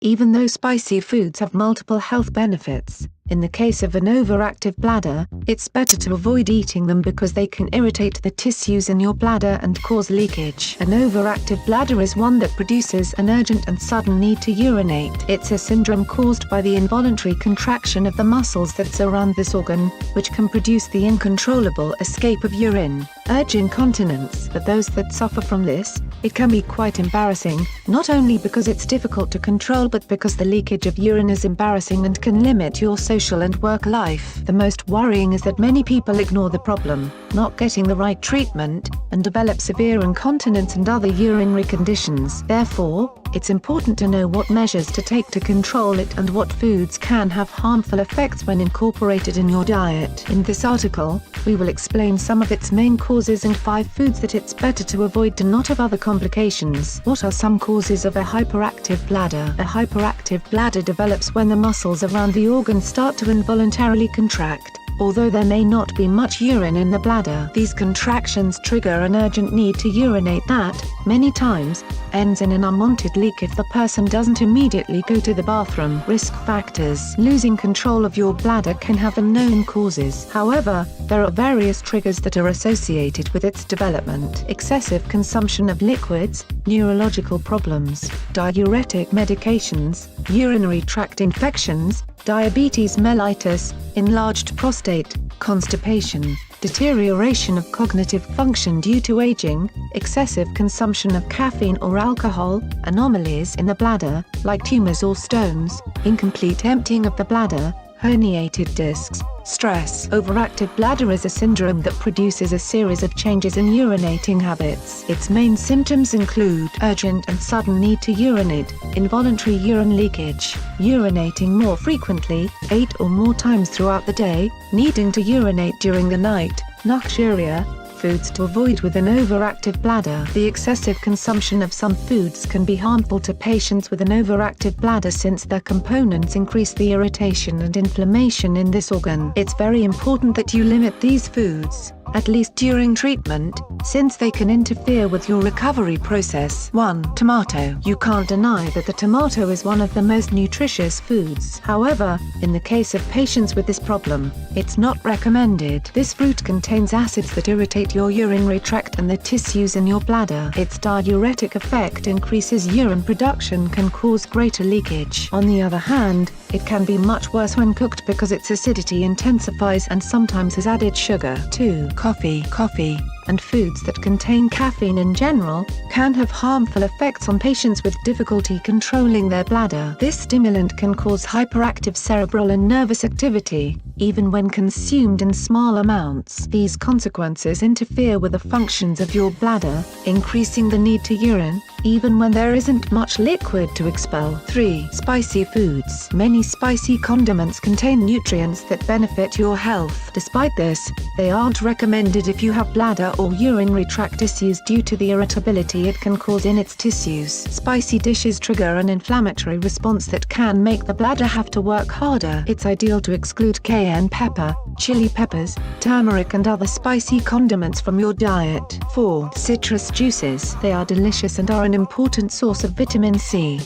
Even though spicy foods have multiple health benefits, in the case of an overactive bladder, it's better to avoid eating them because they can irritate the tissues in your bladder and cause leakage. An overactive bladder is one that produces an urgent and sudden need to urinate. It's a syndrome caused by the involuntary contraction of the muscles that surround this organ, which can produce the uncontrollable escape of urine. Urge incontinence. For those that suffer from this, it can be quite embarrassing, not only because it's difficult to control but because the leakage of urine is embarrassing and can limit your social and work life. The most worrying is that many people ignore the problem, not getting the right treatment, and develop severe incontinence and other urinary conditions. Therefore, it's important to know what measures to take to control it and what foods can have harmful effects when incorporated in your diet. In this article, we will explain some of its main causes and 5 foods that it's better to avoid to not have other complications. What are some causes of a hyperactive bladder? A hyperactive bladder develops when the muscles around the organ start to involuntarily contract. Although there may not be much urine in the bladder, these contractions trigger an urgent need to urinate that, many times, ends in an unwanted leak if the person doesn't immediately go to the bathroom. Risk factors. Losing control of your bladder can have unknown causes. However, there are various triggers that are associated with its development. Excessive consumption of liquids, neurological problems, diuretic medications, urinary tract infections, diabetes mellitus, enlarged prostate, constipation, deterioration of cognitive function due to aging, excessive consumption of caffeine or alcohol, anomalies in the bladder, like tumors or stones, incomplete emptying of the bladder, herniated discs, stress. Overactive bladder is a syndrome that produces a series of changes in urinating habits. Its main symptoms include urgent and sudden need to urinate, involuntary urine leakage, urinating more frequently, 8 or more times throughout the day, needing to urinate during the night, nocturia. Foods to avoid with an overactive bladder. The excessive consumption of some foods can be harmful to patients with an overactive bladder since their components increase the irritation and inflammation in this organ. It's very important that you limit these foods, at least during treatment, since they can interfere with your recovery process. 1. Tomato. You can't deny that the tomato is one of the most nutritious foods. However, in the case of patients with this problem, it's not recommended. This fruit contains acids that irritate your urinary tract and the tissues in your bladder. Its diuretic effect increases urine production, can cause greater leakage. On the other hand, it can be much worse when cooked because its acidity intensifies and sometimes has added sugar. 2. Coffee. Coffee, and foods that contain caffeine in general, can have harmful effects on patients with difficulty controlling their bladder. This stimulant can cause hyperactive cerebral and nervous activity, even when consumed in small amounts. These consequences interfere with the functions of your bladder, increasing the need to urine, even when there isn't much liquid to expel. 3. Spicy foods. Many spicy condiments contain nutrients that benefit your health. Despite this, they aren't recommended if you have bladder or urinary tract issues due to the irritability it can cause in its tissues. Spicy dishes trigger an inflammatory response that can make the bladder have to work harder. It's ideal to exclude cayenne pepper, chili peppers, turmeric and other spicy condiments from your diet. 4. Citrus juices. They are delicious and are an important source of vitamin C.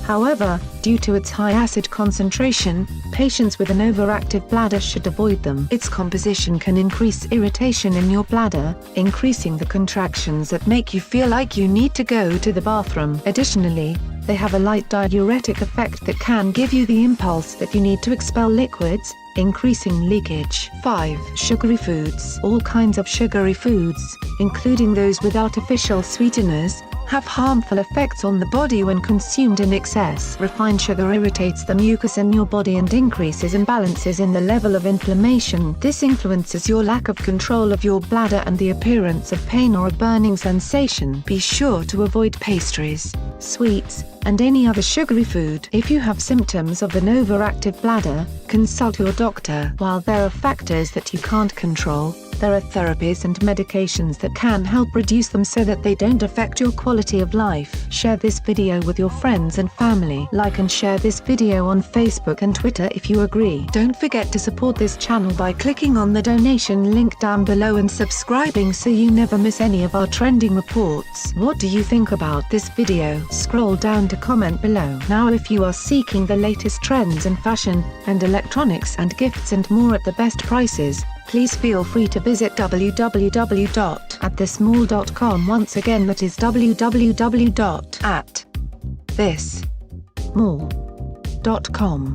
However, due to its high acid concentration, patients with an overactive bladder should avoid them. Its composition can increase irritation in your bladder, increasing the contractions that make you feel like you need to go to the bathroom. Additionally, they have a light diuretic effect that can give you the impulse that you need to expel liquids, increasing leakage. 5. Sugary foods. All kinds of sugary foods, including those with artificial sweeteners, have harmful effects on the body when consumed in excess. Refined sugar irritates the mucus in your body and increases imbalances in the level of inflammation. This influences your lack of control of your bladder and the appearance of pain or a burning sensation. Be sure to avoid pastries, sweets, and any other sugary food. If you have symptoms of an overactive bladder, consult your doctor. While there are factors that you can't control, There are therapies and medications that can help reduce them so that they don't affect your quality of life. Share this video with your friends and family. Like and share this video on Facebook and Twitter if you agree. Don't forget to support this channel by clicking on the donation link down below and subscribing so you never miss any of our trending reports. What do you think about this video? Scroll down to comment below. Now if you are seeking the latest trends in fashion, and electronics and gifts and more at the best prices, please feel free to visit www.atthesmall.com. Once again, that is www.atthesmall.com.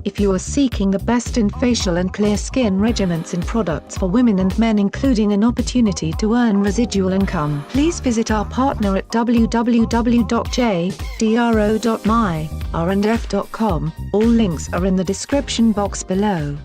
If you are seeking the best in facial and clear skin regimens and products for women and men, including an opportunity to earn residual income, please visit our partner at www.jdro.my, r&f.com. All links are in the description box below.